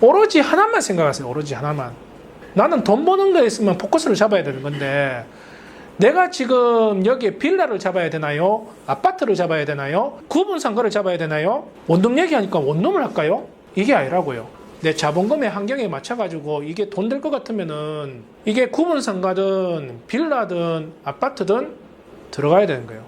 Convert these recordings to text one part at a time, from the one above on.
오로지 하나만 생각하세요. 오로지 하나만. 나는 돈 버는 거에 있으면 포커스를 잡아야 되는 건데 내가 지금 여기에 빌라를 잡아야 되나요? 아파트를 잡아야 되나요? 구분상가를 잡아야 되나요? 원룸 얘기하니까 원룸을 할까요? 이게 아니라고요. 내 자본금의 환경에 맞춰가지고 이게 돈 될 것 같으면은 이게 구분상가든 빌라든 아파트든 들어가야 되는 거예요.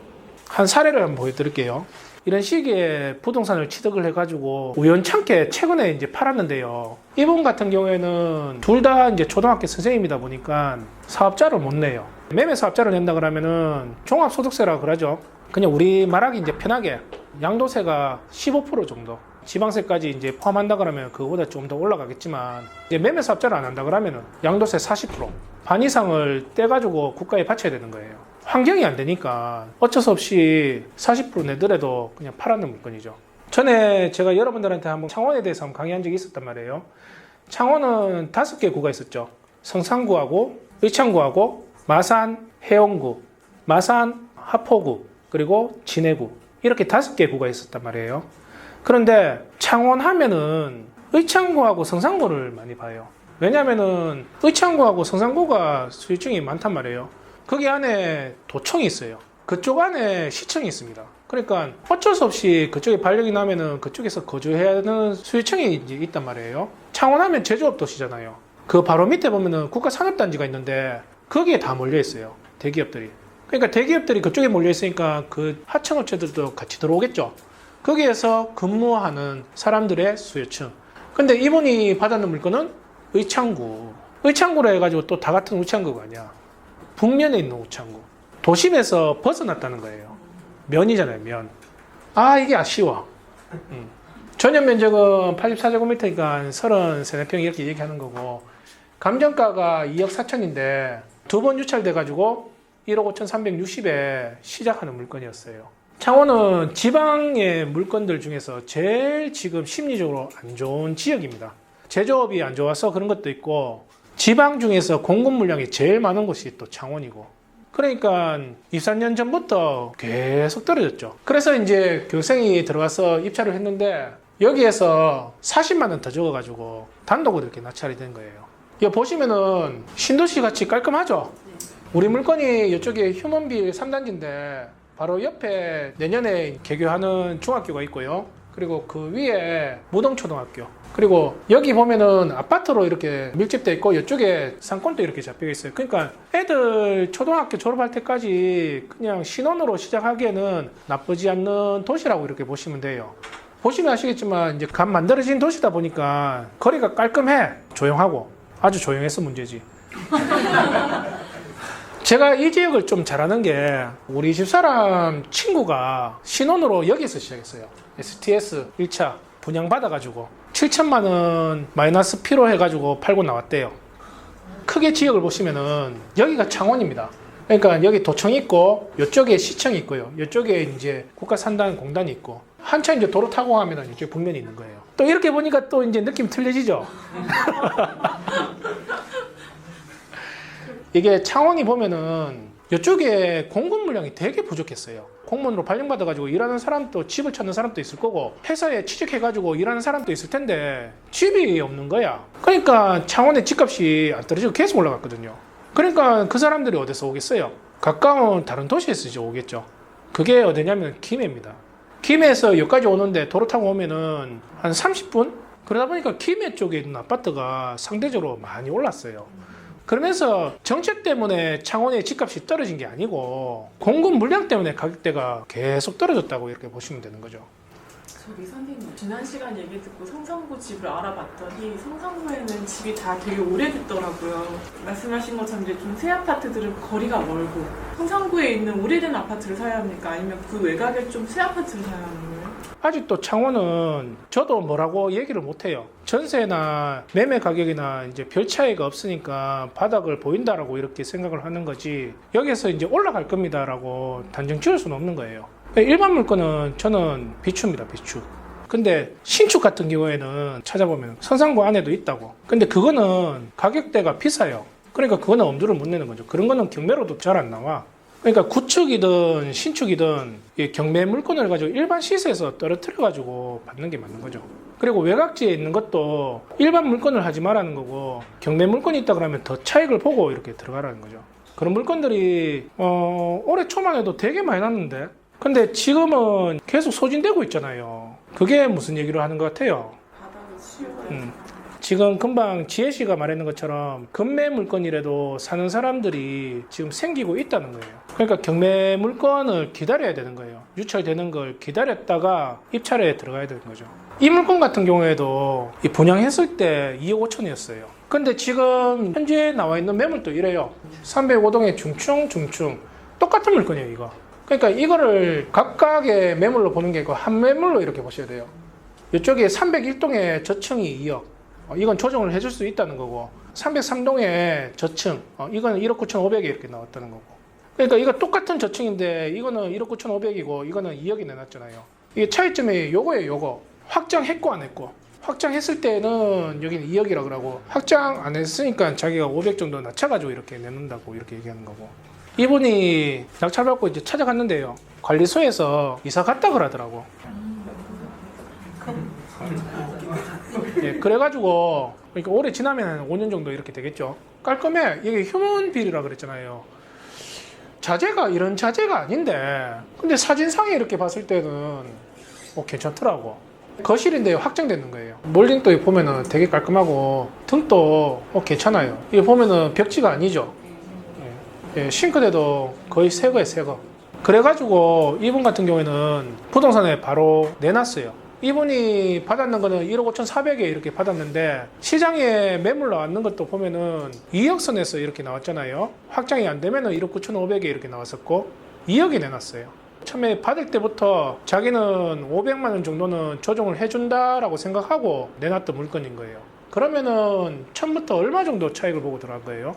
한 사례를 한번 보여드릴게요. 이런 시기에 부동산을 취득을 해가지고 우연찮게 최근에 이제 팔았는데요. 이분 같은 경우에는 둘 다 이제 초등학교 선생님이다 보니까 사업자를 못 내요. 매매 사업자를 낸다 그러면은 종합소득세라 그러죠. 그냥 우리 말하기 이제 편하게 양도세가 15% 정도. 지방세까지 이제 포함한다 그러면 그거보다 좀 더 올라가겠지만 이제 매매 사업자를 안 한다 그러면은 양도세 40%. 반 이상을 떼가지고 국가에 바쳐야 되는 거예요. 환경이 안 되니까 어쩔 수 없이 40% 내더라도 그냥 팔아는 물건이죠. 전에 제가 여러분들한테 한번 창원에 대해서 한번 강의한 적이 있었단 말이에요. 창원은 5개 구가 있었죠. 성산구하고 의창구하고 마산, 해운구, 마산, 하포구, 그리고 진해구 이렇게 5개 구가 있었단 말이에요. 그런데 창원 하면은 의창구하고 성산구를 많이 봐요. 왜냐면은 의창구하고 성산구가 수요층이 많단 말이에요. 거기 안에 도청이 있어요. 그쪽 안에 시청이 있습니다. 그러니까 어쩔 수 없이 그쪽에 발령이 나면은 그쪽에서 거주해야 하는 수요층이 이제 있단 말이에요. 창원하면 제조업 도시잖아요. 그 바로 밑에 보면은 국가산업단지가 있는데 거기에 다 몰려 있어요. 대기업들이. 그러니까 대기업들이 그쪽에 몰려 있으니까 그 하청업체들도 같이 들어오겠죠. 거기에서 근무하는 사람들의 수요층. 근데 이분이 받았는 물건은 의창구. 의창구라 해가지고 또 다 같은 의창구가 아니야. 북면에 있는 의창구. 도심에서 벗어났다는 거예요. 면이잖아요, 면. 아, 이게 아쉬워. 전용 면적은 84제곱미터니까 33평 이렇게 얘기하는 거고, 감정가가 2억 4천인데, 2번 유찰돼가지고 1억 5,360에 시작하는 물건이었어요. 창원은 지방의 물건들 중에서 제일 지금 심리적으로 안 좋은 지역입니다. 제조업이 안 좋아서 그런 것도 있고, 지방 중에서 공급 물량이 제일 많은 곳이 또 창원이고, 그러니까 23년 전부터 계속 떨어졌죠. 그래서 이제 교생이 들어가서 입찰을 했는데 여기에서 40만 원 더 적어가지고 단독으로 이렇게 낙찰이 된 거예요. 여기 보시면은 신도시 같이 깔끔하죠. 우리 물건이 이쪽에 휴먼빌 3단지인데 바로 옆에 내년에 개교하는 중학교가 있고요. 그리고 그 위에 무동초등학교. 그리고 여기 보면은 아파트로 이렇게 밀집되어 있고 이쪽에 상권도 이렇게 잡혀 있어요. 그러니까 애들 초등학교 졸업할 때까지 그냥 신혼으로 시작하기에는 나쁘지 않는 도시라고 이렇게 보시면 돼요. 보시면 아시겠지만 이제 간 만들어진 도시다 보니까 거리가 깔끔해. 조용하고. 아주 조용해서 문제지. 제가 이 지역을 좀 잘하는 게 우리 집사람 친구가 신혼으로 여기서 시작했어요. STS 1차 분양받아가지고 7천만 원 마이너스 피로 해가지고 팔고 나왔대요. 크게 지역을 보시면은 여기가 창원입니다. 그러니까 여기 도청이 있고 이쪽에 시청이 있고요. 이쪽에 이제 국가산단공단이 있고 한참 이제 도로 타고 가면은 이쪽에 북면이 있는 거예요. 또 이렇게 보니까 또 이제 느낌 틀려지죠. 이게 창원이 보면은 이쪽에 공급 물량이 되게 부족했어요. 공무원으로 발령받아가지고 일하는 사람도 집을 찾는 사람도 있을 거고 회사에 취직해가지고 일하는 사람도 있을 텐데 집이 없는 거야. 그러니까 창원의 집값이 안 떨어지고 계속 올라갔거든요. 그러니까 그 사람들이 어디서 오겠어요? 가까운 다른 도시에서 이제 오겠죠. 그게 어디냐면 김해입니다. 김해에서 여기까지 오는데 도로 타고 오면은 한 30분? 그러다 보니까 김해 쪽에 있는 아파트가 상대적으로 많이 올랐어요. 그러면서 정책 때문에 창원의 집값이 떨어진 게 아니고 공급 물량 때문에 가격대가 계속 떨어졌다고 이렇게 보시면 되는 거죠. 저기 선생님, 지난 시간 얘기 듣고 성산구 집을 알아봤더니 성산구에는 집이 다 되게 오래됐더라고요. 말씀하신 것처럼 이제 좀 새 아파트들은 거리가 멀고 성산구에 있는 오래된 아파트를 사야 합니까? 아니면 그 외곽에 좀 새 아파트를 사야 하는 거예요? 아직도 창원은 저도 뭐라고 얘기를 못해요. 전세나 매매 가격이나 이제 별 차이가 없으니까 바닥을 보인다라고 이렇게 생각을 하는 거지 여기서 이제 올라갈 겁니다라고 단정 지을 수는 없는 거예요. 일반 물건은 저는 비추입니다, 비추. 근데 신축 같은 경우에는 찾아보면 성산구 안에도 있다고. 근데 그거는 가격대가 비싸요. 그러니까 그거는 엄두를 못 내는 거죠. 그런 거는 경매로도 잘 안 나와. 그러니까 구축이든 신축이든 이 경매 물건을 가지고 일반 시세에서 떨어뜨려 가지고 받는 게 맞는 거죠. 그리고 외곽지에 있는 것도 일반 물건을 하지 말라는 거고, 경매 물건이 있다 그러면 더 차익을 보고 이렇게 들어가라는 거죠. 그런 물건들이 올해 초만 해도 되게 많이 났는데, 근데 지금은 계속 소진되고 있잖아요. 그게 무슨 얘기를 하는 것 같아요. 바닥을 치우고 지금 금방 지혜 씨가 말했는 것처럼 경매 물건이라도 사는 사람들이 지금 생기고 있다는 거예요. 그러니까 경매 물건을 기다려야 되는 거예요. 유찰되는 걸 기다렸다가 입찰에 들어가야 되는 거죠. 이 물건 같은 경우에도 이 분양했을 때 2억 5천이었어요. 근데 지금 현재 나와 있는 매물도 이래요. 305동의 중충 똑같은 물건이에요, 이거. 그러니까 이거를 각각의 매물로 보는 게 아니고 한 매물로 이렇게 보셔야 돼요. 이쪽에 301동의 저층이 2억. 이건 조정을 해줄 수 있다는 거고, 303동의 저층, 이거는 1억 9,500에 이렇게 나왔다는 거고. 그러니까 이거 똑같은 저층인데 이거는 1억 9,500이고 이거는 2억이 내놨잖아요. 이게 차이점이 요거예요, 요거. 확장했고 안 했고. 확장했을 때는 여기는 2억이라 그러고, 확장 안 했으니까 자기가 500 정도 낮춰가지고 이렇게 내놓는다고 이렇게 얘기하는 거고. 이분이 낙찰받고 이제 찾아갔는데요. 관리소에서 이사 갔다 그러더라고. 예, 그래가지고 그러니까 올해 지나면 5년 정도 이렇게 되겠죠. 깔끔해. 이게 휴먼 빌이라 그랬잖아요. 자재가 이런 자재가 아닌데, 근데 사진상에 이렇게 봤을 때는 괜찮더라고. 거실인데 확장되는 거예요. 몰딩도 보면은 되게 깔끔하고 등도 괜찮아요. 이게 보면은 벽지가 아니죠. 예, 싱크대도 거의 새 거예요, 새 거. 그래가지고 이분 같은 경우에는 부동산에 바로 내놨어요. 이분이 받았는 거는 1억 5,400에 이렇게 받았는데, 시장에 매물 나왔는 것도 보면은 2억 선에서 이렇게 나왔잖아요. 확장이 안 되면은 1억 9,500에 이렇게 나왔었고 2억에 내놨어요. 처음에 받을 때부터 자기는 500만 원 정도는 조정을 해준다라고 생각하고 내놨던 물건인 거예요. 그러면은 처음부터 얼마 정도 차익을 보고 들어간 거예요?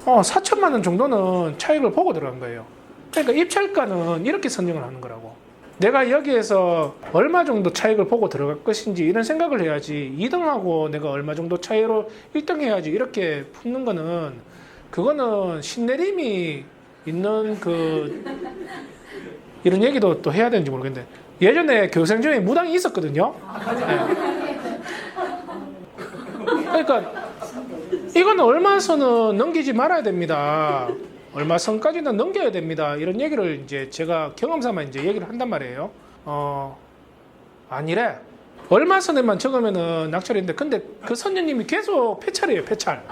4천만 원 정도는 차익을 보고 들어간 거예요. 그러니까 입찰가는 이렇게 선정을 하는 거라고. 내가 여기에서 얼마 정도 차익을 보고 들어갈 것인지 이런 생각을 해야지, 2등하고 내가 얼마 정도 차이로 1등 해야지 이렇게 품는 거는, 그거는 신내림이 있는 이런 얘기도 또 해야 되는지 모르겠는데, 예전에 교생 중에 무당이 있었거든요. 네. 그러니까 이거는 얼마 선은 넘기지 말아야 됩니다. 얼마 선까지는 넘겨야 됩니다. 이런 얘기를 이제 제가 경험삼아 이제 얘기를 한단 말이에요. 아니래. 얼마 선에만 적으면은 낙찰인데, 근데 그 선녀님이 계속 폐찰이에요, 폐찰.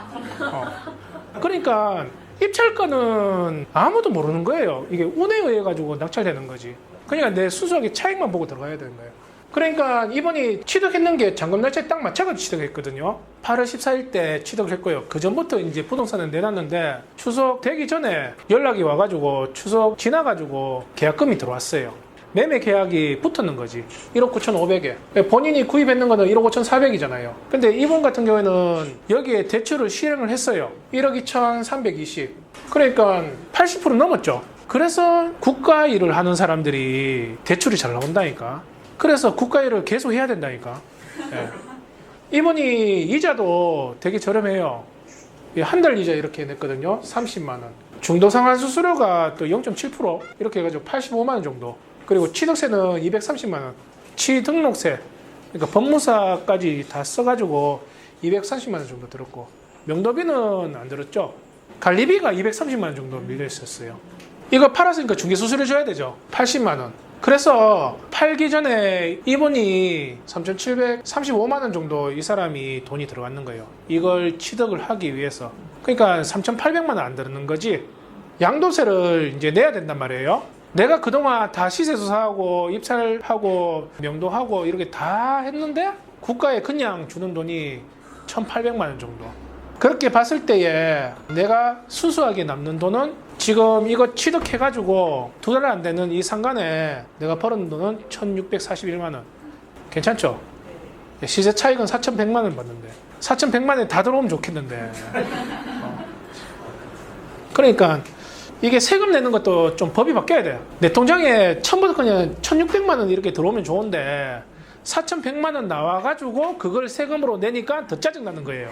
그러니까 입찰가는 아무도 모르는 거예요. 이게 운에 의해 가지고 낙찰되는 거지. 그러니까 내 수수하게 차익만 보고 들어가야 되는 거예요. 그러니까 이번이 취득했는 게 잔금 날짜에 딱 맞춰서 취득했거든요. 8월 14일 때 취득을 했고요. 그 전부터 이제 부동산을 내놨는데, 추석 되기 전에 연락이 와가지고 추석 지나가지고 계약금이 들어왔어요. 매매 계약이 붙었는 거지. 1억 9,500에. 본인이 구입했는 거는 1억 5,400이잖아요. 근데 이분 같은 경우에는 여기에 대출을 실행을 했어요. 1억 2,320. 그러니까 80% 넘었죠. 그래서 국가 일을 하는 사람들이 대출이 잘 나온다니까. 그래서 국가 일을 계속 해야 된다니까. 예. 이분이 이자도 되게 저렴해요. 한 달 이자 이렇게 냈거든요. 30만 원. 중도상환 수수료가 또 0.7% 이렇게 해가지고 85만 원 정도. 그리고 취득세는 230만 원. 취등록세, 그러니까 법무사까지 다 써가지고 230만 원 정도 들었고, 명도비는 안 들었죠. 관리비가 230만 원 정도 밀려 있었어요. 이거 팔았으니까 중개수수료 줘야 되죠. 80만 원. 그래서 팔기 전에 이분이 3,735만 원 정도 이 사람이 돈이 들어갔는 거예요. 이걸 취득을 하기 위해서. 그러니까 3,800만 원 안 들는 거지. 양도세를 이제 내야 된단 말이에요. 내가 그동안 다 시세조사하고 입찰하고 명도하고 이렇게 다 했는데 국가에 그냥 주는 돈이 1,800만 원 정도. 그렇게 봤을 때에 내가 순수하게 남는 돈은 지금 이거 취득해가지고 2달 안 되는 이 상간에 내가 벌은 돈은 1,641만 원. 괜찮죠? 시세 차익은 4,100만 원 받는데 4,100만 원에 다 들어오면 좋겠는데. 그러니까 이게 세금 내는 것도 좀 법이 바뀌어야 돼요. 내 통장에 처음부터 그냥 1,600만 원 이렇게 들어오면 좋은데 4,100만 원 나와가지고 그걸 세금으로 내니까 더 짜증나는 거예요.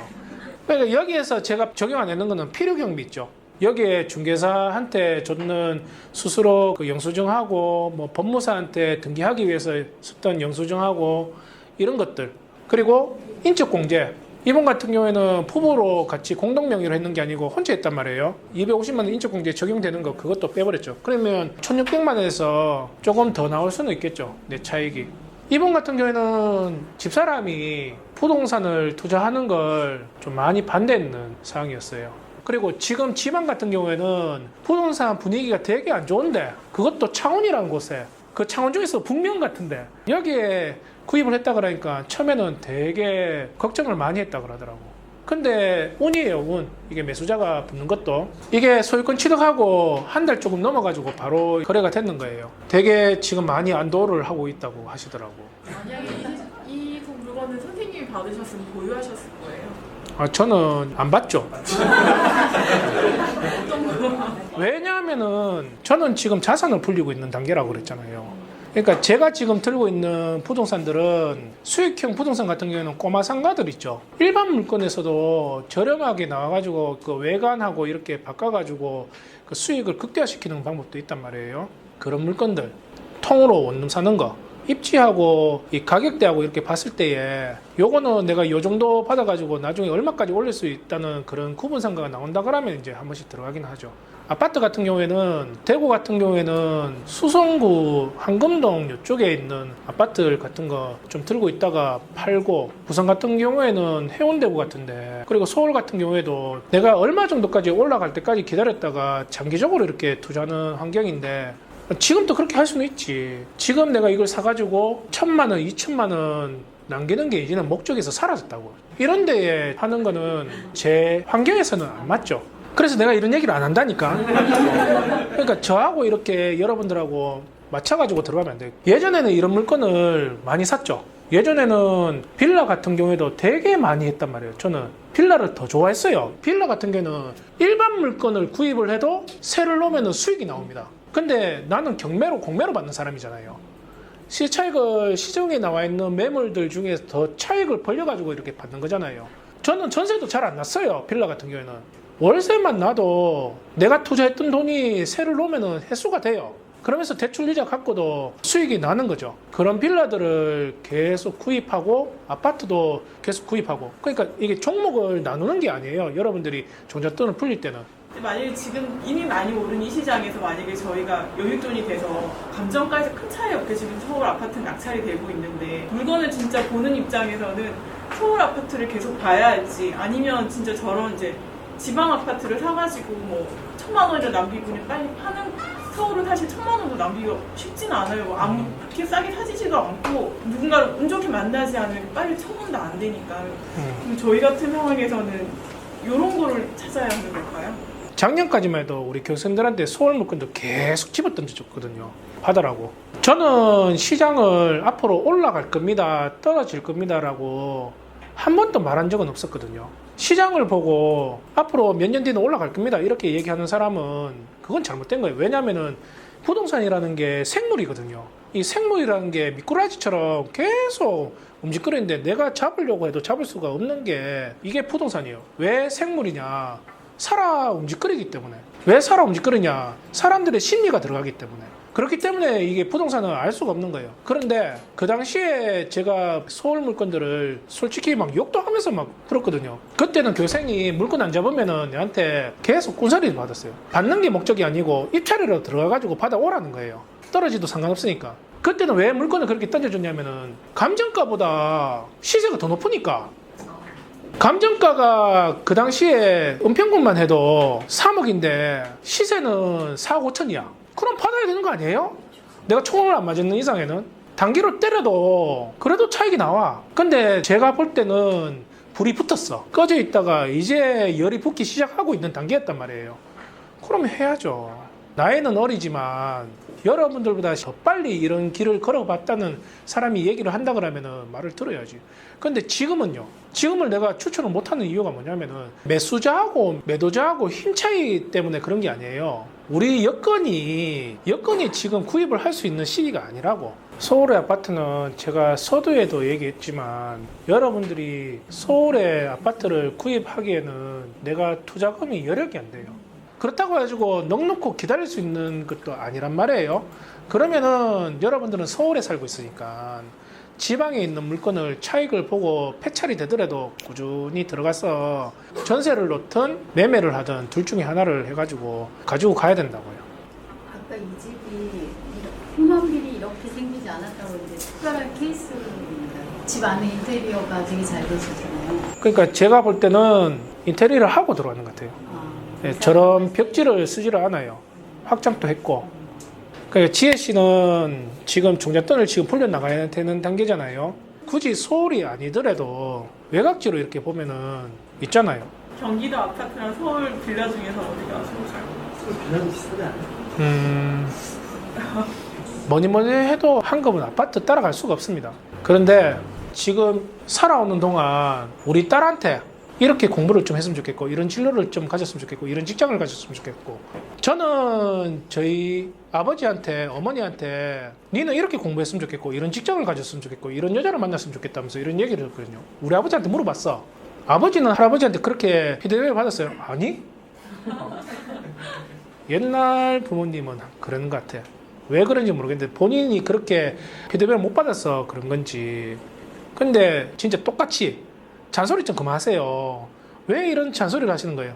그러니까 여기에서 제가 적용 안 하는 거는 필요 경비 있죠. 여기에 중개사한테 줬는 스스로 그 영수증하고 뭐 법무사한테 등기하기 위해서 썼던 영수증하고 이런 것들, 그리고 인적공제, 이번 같은 경우에는 부부로 같이 공동명의로 했는 게 아니고 혼자 했단 말이에요. 250만 원 인적공제 적용되는 거 그것도 빼버렸죠. 그러면 1600만 원에서 조금 더 나올 수는 있겠죠, 내 차익이. 이번 같은 경우에는 집사람이 부동산을 투자하는 걸 좀 많이 반대했는 상황이었어요. 그리고 지금 지방 같은 경우에는 부동산 분위기가 되게 안 좋은데, 그것도 창원이라는 곳에, 그 창원 중에서 북면 같은데 여기에 구입을 했다 그러니까 처음에는 되게 걱정을 많이 했다 그러더라고. 근데 운이에요, 운. 이게 매수자가 붙는 것도. 이게 소유권 취득하고 한 달 조금 넘어가지고 바로 거래가 됐는 거예요. 되게 지금 많이 안도를 하고 있다고 하시더라고. 만약에 이 물건은 선생님이 받으셨으면 보유하셨을 거예요? 저는 안 받죠. 어떤 거? 왜냐하면은 저는 지금 자산을 불리고 있는 단계라고 그랬잖아요. 그러니까 제가 지금 들고 있는 부동산들은 수익형 부동산 같은 경우에는 꼬마 상가들 있죠. 일반 물건에서도 저렴하게 나와가지고 그 외관하고 이렇게 바꿔가지고 그 수익을 극대화시키는 방법도 있단 말이에요. 그런 물건들, 통으로 원룸 사는 거, 입지하고 이 가격대하고 이렇게 봤을 때에 요거는 내가 요 정도 받아가지고 나중에 얼마까지 올릴 수 있다는 그런 구분상가가 나온다 그러면 이제 한 번씩 들어가긴 하죠. 아파트 같은 경우에는, 대구 같은 경우에는 수성구 황금동 이쪽에 있는 아파트 같은 거 좀 들고 있다가 팔고, 부산 같은 경우에는 해운대구 같은데, 그리고 서울 같은 경우에도 내가 얼마 정도까지 올라갈 때까지 기다렸다가 장기적으로 이렇게 투자하는 환경인데, 지금도 그렇게 할 수는 있지. 지금 내가 이걸 사가지고 1000만 원, 2000만 원 남기는 게 이제는 목적에서 사라졌다고. 이런 데에 하는 거는 제 환경에서는 안 맞죠. 그래서 내가 이런 얘기를 안 한다니까. 그러니까 저하고 이렇게 여러분들하고 맞춰가지고 들어가면 안 돼요. 예전에는 이런 물건을 많이 샀죠. 예전에는 빌라 같은 경우에도 되게 많이 했단 말이에요. 저는 빌라를 더 좋아했어요. 빌라 같은 경우는 일반 물건을 구입을 해도 세를 놓으면 수익이 나옵니다. 근데 나는 경매로, 공매로 받는 사람이잖아요. 시차익을, 시중에 나와 있는 매물들 중에서 더 차익을 벌려가지고 이렇게 받는 거잖아요. 저는 전세도 잘 안 났어요. 빌라 같은 경우에는 월세만 나도 내가 투자했던 돈이 세를 놓으면 해수가 돼요. 그러면서 대출 이자 갖고도 수익이 나는 거죠. 그런 빌라들을 계속 구입하고 아파트도 계속 구입하고, 그러니까 이게 종목을 나누는 게 아니에요. 여러분들이 종잣돈을 불릴 때는. 만약에 지금 이미 많이 오른 이 시장에서 만약에 저희가 여윳돈이 돼서 감정가에서 큰 차이 없게 지금 서울 아파트는 낙찰이 되고 있는데, 물건을 진짜 보는 입장에서는 서울 아파트를 계속 봐야 할지, 아니면 진짜 저런 이제 지방 아파트를 사가지고 뭐 1000만 원이라 남기고 그냥 빨리 파는, 서울은 사실 1000만 원도 남기기가 쉽지는 않아요. 그렇게 싸게 사지지도 않고 누군가를 운 좋게 만나지 않으면 빨리 처분도 안 되니까. 그럼 저희 같은 상황에서는 이런 거를 찾아야 하는 걸까요? 작년까지만 해도 우리 교수님들한테 서울 물건도 계속 집어던져줬거든요. 받으라고. 저는 시장을 앞으로 올라갈 겁니다, 떨어질 겁니다라고 한 번도 말한 적은 없었거든요. 시장을 보고 앞으로 몇 년 뒤는 올라갈 겁니다 이렇게 얘기하는 사람은 그건 잘못된 거예요. 왜냐하면은 부동산이라는 게 생물이거든요. 이 생물이라는 게 미꾸라지처럼 계속 움직이는데 내가 잡으려고 해도 잡을 수가 없는 게 이게 부동산이에요. 왜 생물이냐? 살아 움직이기 때문에. 왜 살아 움직이냐? 사람들의 심리가 들어가기 때문에. 그렇기 때문에 이게 부동산은 알 수가 없는 거예요. 그런데 그 당시에 제가 서울 물건들을 솔직히 막 욕도 하면서 막 풀었거든요. 그때는 교생이 물건 안 잡으면은 내한테 계속 꾼소리를 받았어요. 받는 게 목적이 아니고 입찰이라도 들어가가지고 받아오라는 거예요. 떨어지도 상관없으니까. 그때는 왜 물건을 그렇게 던져줬냐면은 감정가보다 시세가 더 높으니까. 감정가가 그 당시에 은평구만 해도 3억인데 시세는 4억 5천이야. 그럼 받아야 되는 거 아니에요? 내가 총을 안 맞는 이상에는. 단기로 때려도 그래도 차익이 나와. 근데 제가 볼 때는 불이 붙었어. 꺼져 있다가 이제 열이 붙기 시작하고 있는 단계였단 말이에요. 그럼 해야죠. 나이는 어리지만 여러분들보다 더 빨리 이런 길을 걸어봤다는 사람이 얘기를 한다 그러면은 말을 들어야지. 근데 지금은요. 지금을 내가 추천을 못하는 이유가 뭐냐면은 매수자하고 매도자하고 힘 차이 때문에 그런 게 아니에요. 우리 여건이 지금 구입을 할 수 있는 시기가 아니라고. 서울의 아파트는 제가 서두에도 얘기했지만 여러분들이 서울의 아파트를 구입하기에는 내가 투자금이 여력이 안 돼요. 그렇다고 해가지고 넉넉히 기다릴 수 있는 것도 아니란 말이에요. 그러면은 여러분들은 서울에 살고 있으니까 지방에 있는 물건을 차익을 보고 폐찰이 되더라도 꾸준히 들어가서 전세를 놓든 매매를 하든 둘 중에 하나를 해가지고 가지고 가야 된다고요. 아까 이 집이 휴먼빌이 이렇게 생기지 않았다고 이제 특별한 케이스입니다. 집 안에 인테리어가 되게 잘 되셨잖아요. 그러니까 제가 볼 때는 인테리어를 하고 들어가는 것 같아요. 예, 저런 벽지를 쓰지를 않아요. 확장도 했고. 그러니까 지혜 씨는 지금 종잣돈을 지금 풀려나가야 되는 단계잖아요. 굳이 서울이 아니더라도 외곽지로 이렇게 보면은 있잖아요. 경기도 아파트랑 서울 빌라 중에서 어디가 좋을까요? 서울 빌라도 비싸지 않아요? 뭐니 해도 한급은 아파트 따라갈 수가 없습니다. 그런데 지금 살아오는 동안 우리 딸한테 이렇게 공부를 좀 했으면 좋겠고, 이런 진로를 좀 가졌으면 좋겠고, 이런 직장을 가졌으면 좋겠고, 저는 저희 아버지한테, 어머니한테 니는 이렇게 공부했으면 좋겠고, 이런 직장을 가졌으면 좋겠고, 이런 여자를 만났으면 좋겠다면서 이런 얘기를 했거든요. 우리 아버지한테 물어봤어. 아버지는 할아버지한테 그렇게 피드백을 받았어요? 아니? 옛날 부모님은 그런 것 같아. 왜 그런지 모르겠는데 본인이 그렇게 피드백을 못 받아서 그런 건지. 근데 진짜 똑같이 잔소리 좀 그만하세요. 왜 이런 잔소리를 하시는 거예요?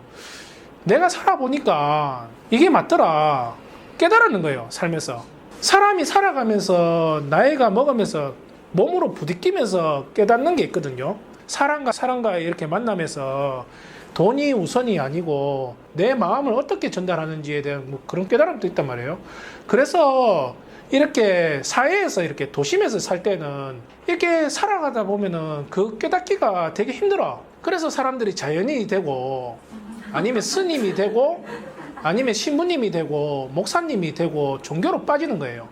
내가 살아보니까 이게 맞더라. 깨달았는 거예요, 살면서. 사람이 살아가면서 나이가 먹으면서 몸으로 부딪히면서 깨닫는 게 있거든요. 사람과 이렇게 만나면서 돈이 우선이 아니고 내 마음을 어떻게 전달하는지에 대한 뭐 그런 깨달음도 있단 말이에요. 그래서 이렇게 사회에서 이렇게 도심에서 살 때는 이렇게 살아가다 보면은 그 깨닫기가 되게 힘들어. 그래서 사람들이 자연인이 되고 아니면 스님이 되고 아니면 신부님이 되고 목사님이 되고 종교로 빠지는 거예요.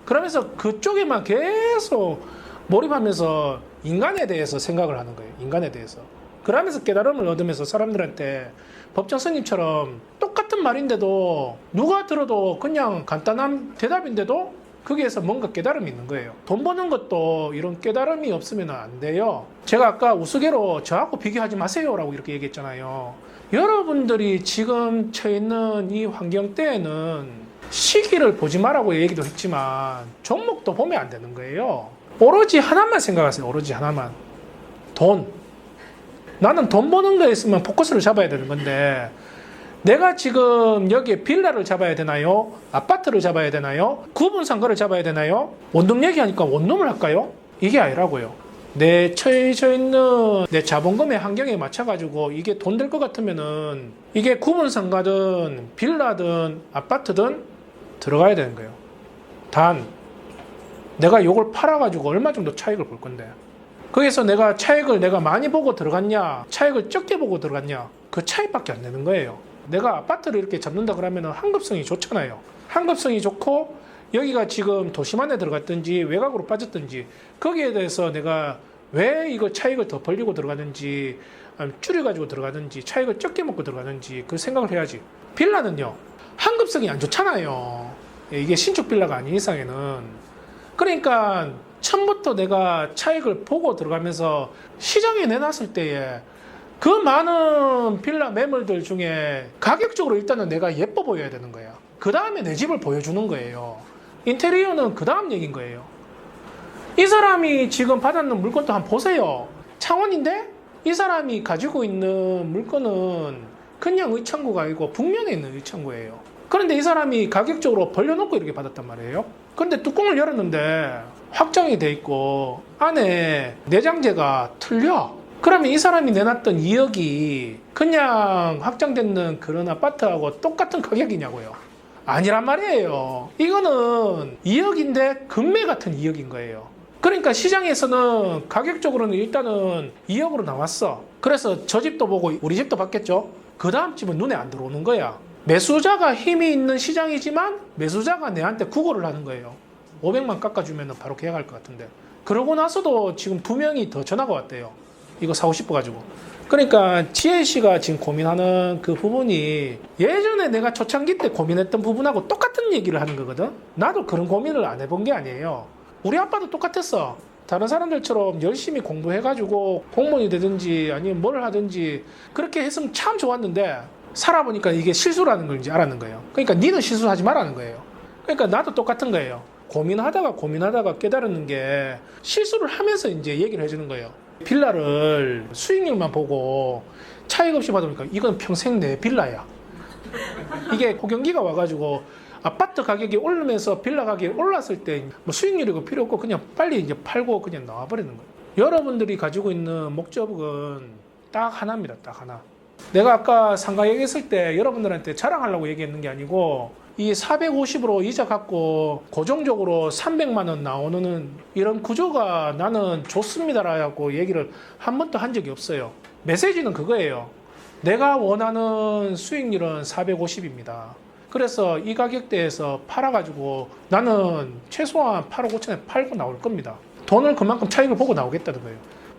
그러면서 그쪽에만 계속 몰입하면서 인간에 대해서 생각을 하는 거예요. 인간에 대해서. 그러면서 깨달음을 얻으면서 사람들한테 법정 스님처럼 똑같은 말인데도 누가 들어도 그냥 간단한 대답인데도 거기에서 뭔가 깨달음이 있는 거예요. 돈 버는 것도 이런 깨달음이 없으면 안 돼요. 제가 아까 우스개로 저하고 비교하지 마세요라고 이렇게 얘기했잖아요. 여러분들이 지금 처해 있는 이 환경대에는 시기를 보지 말라고 얘기도 했지만 종목도 보면 안 되는 거예요. 오로지 하나만 생각하세요. 오로지 하나만. 돈. 나는 돈 버는 거에 있으면 포커스를 잡아야 되는 건데 내가 지금 여기에 빌라를 잡아야 되나요? 아파트를 잡아야 되나요? 구분상가를 잡아야 되나요? 원룸 얘기하니까 원룸을 할까요? 이게 아니라고요. 내 처해져 있는 내 자본금의 환경에 맞춰가지고 이게 돈 될 것 같으면은 이게 구분상가든 빌라든 아파트든 들어가야 되는 거예요. 단 내가 이걸 팔아가지고 얼마 정도 차익을 볼 건데 거기서 내가 차익을 내가 많이 보고 들어갔냐 차익을 적게 보고 들어갔냐 그 차이밖에 안 되는 거예요. 내가 아파트를 이렇게 잡는다 그러면 환급성이 좋잖아요. 환급성이 좋고 여기가 지금 도심 안에 들어갔든지 외곽으로 빠졌든지 거기에 대해서 내가 왜 이거 차익을 더 벌리고 들어가는지 아니면 줄여가지고 들어가는지 차익을 적게 먹고 들어가는지 그 생각을 해야지. 빌라는요 환급성이 안 좋잖아요. 이게 신축 빌라가 아닌 이상에는. 그러니까 처음부터 내가 차익을 보고 들어가면서 시장에 내놨을 때에 그 많은 빌라 매물들 중에 가격적으로 일단은 내가 예뻐 보여야 되는 거야. 그 다음에 내 집을 보여주는 거예요. 인테리어는 그 다음 얘기인 거예요. 이 사람이 지금 받았는 물건도 한번 보세요. 창원인데 이 사람이 가지고 있는 물건은 그냥 의창구가 아니고 북면에 있는 의창구예요. 그런데 이 사람이 가격적으로 벌려놓고 이렇게 받았단 말이에요. 그런데 뚜껑을 열었는데 확장이 돼 있고 안에 내장재가 틀려. 그러면 이 사람이 내놨던 2억이 그냥 확장되는 그런 아파트하고 똑같은 가격이냐고요. 아니란 말이에요. 이거는 2억인데 금매 같은 2억인 거예요. 그러니까 시장에서는 가격적으로는 일단은 2억으로 나왔어. 그래서 저 집도 보고 우리 집도 봤겠죠. 그 다음 집은 눈에 안 들어오는 거야. 매수자가 힘이 있는 시장이지만 매수자가 내한테 구걸을 하는 거예요. 500만 깎아주면 바로 계약할 것 같은데. 그러고 나서도 지금 2명이 더 전화가 왔대요. 이거 사고 싶어가지고. 그러니까 지혜 씨가 지금 고민하는 그 부분이 예전에 내가 초창기 때 고민했던 부분하고 똑같은 얘기를 하는 거거든. 나도 그런 고민을 안 해본 게 아니에요. 우리 아빠도 똑같았어. 다른 사람들처럼 열심히 공부해가지고 공무원이 되든지 아니면 뭘 하든지 그렇게 했으면 참 좋았는데 살아보니까 이게 실수라는 걸 이제 알았는 거예요. 그러니까 니는 실수하지 말라는 거예요. 그러니까 나도 똑같은 거예요. 고민하다가 깨달았는 게 실수를 하면서 이제 얘기를 해주는 거예요. 빌라를 수익률만 보고 차익 없이 받으니까 이건 평생 내 빌라야. 이게 호경기가 와가지고 아파트 가격이 오르면서 빌라 가격이 올랐을 때 뭐 수익률이고 필요 없고 그냥 빨리 이제 팔고 그냥 나와버리는 거예요. 여러분들이 가지고 있는 목적은 딱 하나입니다. 딱 하나. 내가 아까 상가 얘기했을 때 여러분들한테 자랑하려고 얘기했는 게 아니고 이 450으로 이자 갖고 고정적으로 300만 원 나오는 이런 구조가 나는 좋습니다라고 얘기를 한 번도 한 적이 없어요. 메시지는 그거예요. 내가 원하는 수익률은 450입니다. 그래서 이 가격대에서 팔아가지고 나는 최소한 8억 5천에 팔고 나올 겁니다. 돈을 그만큼 차익을 보고 나오겠다는 거예요.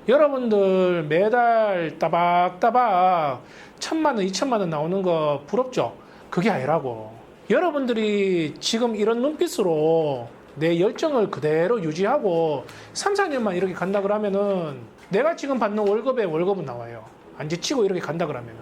여러분들 매달 따박따박 1,000만 원, 2천만 원 나오는 거 부럽죠? 그게 아니라고. 여러분들이 지금 이런 눈빛으로 내 열정을 그대로 유지하고 3, 4년만 이렇게 간다 그러면은 내가 지금 받는 월급은 나와요. 안 지치고 이렇게 간다 그러면은.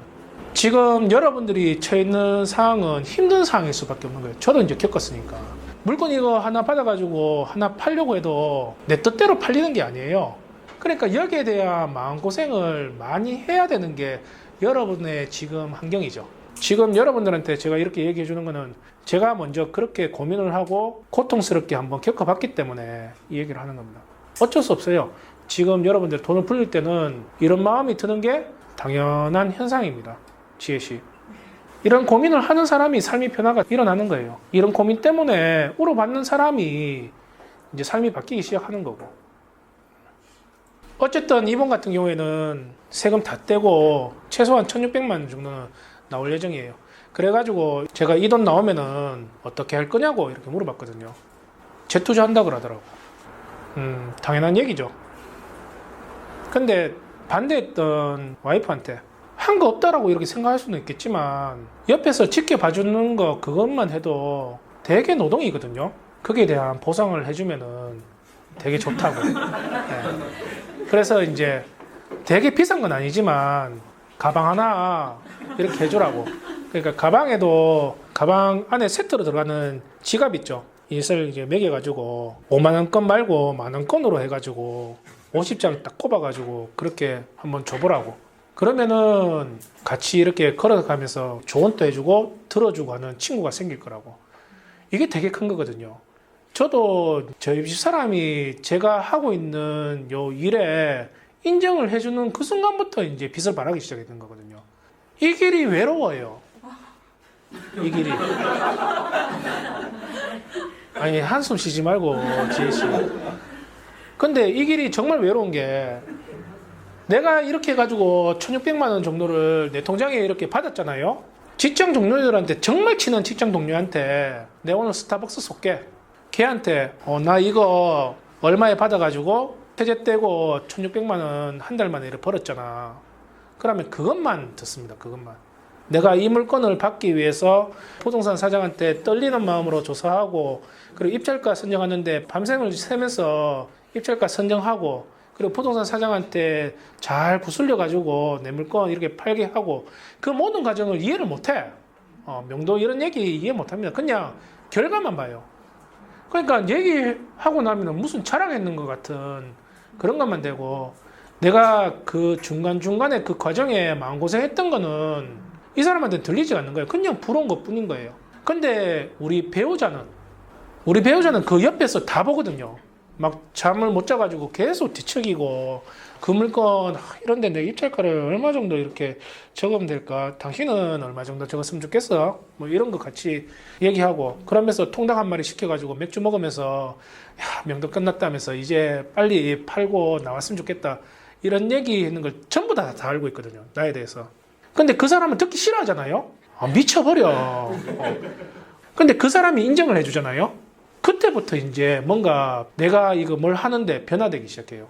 지금 여러분들이 처해 있는 상황은 힘든 상황일 수밖에 없는 거예요. 저도 이제 겪었으니까. 물건 이거 하나 받아가지고 하나 팔려고 해도 내 뜻대로 팔리는 게 아니에요. 그러니까 여기에 대한 마음고생을 많이 해야 되는 게 여러분의 지금 환경이죠. 지금 여러분들한테 제가 이렇게 얘기해 주는 거는 제가 먼저 그렇게 고민을 하고 고통스럽게 한번 겪어봤기 때문에 이 얘기를 하는 겁니다. 어쩔 수 없어요. 지금 여러분들 돈을 불릴 때는 이런 마음이 드는 게 당연한 현상입니다. 지혜씨. 이런 고민을 하는 사람이 삶의 변화가 일어나는 거예요. 이런 고민 때문에 울어받는 사람이 이제 삶이 바뀌기 시작하는 거고. 어쨌든 이번 같은 경우에는 세금 다 떼고 최소한 1,600만 원 정도는 나올 예정이에요. 그래가지고 제가 이 돈 나오면은 어떻게 할 거냐고 이렇게 물어봤거든요. 재투자한다 그러더라고. 당연한 얘기죠. 근데 반대했던 와이프한테 한 거 없다라고 이렇게 생각할 수는 있겠지만 옆에서 지켜봐주는 거 그것만 해도 되게 노동이거든요. 거기에 대한 보상을 해주면은 되게 좋다고. 네. 그래서 이제 되게 비싼 건 아니지만 가방 하나 이렇게 해주라고. 그러니까 가방 안에 세트로 들어가는 지갑 있죠. 이것을 이제 매겨가지고 5만 원권 말고 10,000원권으로 해가지고 50장 딱 꼽아가지고 그렇게 한번 줘보라고. 그러면은 같이 이렇게 걸어가면서 조언도 해주고 들어주고 하는 친구가 생길 거라고. 이게 되게 큰 거거든요. 저도 저희 집사람이 제가 하고 있는 요 일에 인정을 해주는 그 순간부터 이제 빚을 바라기 시작했던 거거든요. 이 길이 외로워요. 이 길이. 아니, 한숨 쉬지 말고, 지혜씨. 근데 이 길이 정말 외로운 게 내가 이렇게 해가지고 1,600만 원 정도를 내 통장에 이렇게 받았잖아요. 직장 동료들한테, 정말 친한 직장 동료한테 내가 오늘 스타벅스 쏠게. 걔한테 나 이거 얼마에 받아가지고 세제 떼고 1,600만 원 한 달 만에 이렇게 벌었잖아. 그러면 그것만 듣습니다. 그것만. 내가 이 물건을 받기 위해서 부동산 사장한테 떨리는 마음으로 조사하고, 그리고 입찰가 선정하는데 밤샘을 새면서 입찰가 선정하고, 그리고 부동산 사장한테 잘 구슬려 가지고 내 물건 이렇게 팔게 하고, 그 모든 과정을 이해를 못해. 명도 이런 얘기 이해 못합니다. 그냥 결과만 봐요. 그러니까 얘기하고 나면 무슨 자랑했는 것 같은 그런 것만 되고, 내가 그 중간중간에 그 과정에 마음고생했던 거는 이 사람한테 들리지 않는 거예요. 그냥 부러운 것 뿐인 거예요. 근데 우리 배우자는 그 옆에서 다 보거든요. 막 잠을 못 자가지고 계속 뒤척이고, 그 물건 이런데 내 입찰가를 얼마 정도 이렇게 적으면 될까? 당신은 얼마 정도 적었으면 좋겠어? 뭐 이런 거 같이 얘기하고, 그러면서 통닭 한 마리 시켜가지고 맥주 먹으면서 야, 명도 끝났다면서 이제 빨리 팔고 나왔으면 좋겠다, 이런 얘기하는 걸 전부 다 알고 있거든요. 나에 대해서. 근데 그 사람은 듣기 싫어하잖아요. 미쳐버려. 근데 그 사람이 인정을 해주잖아요. 그때부터 이제 뭔가 내가 이거 뭘 하는데 변화되기 시작해요.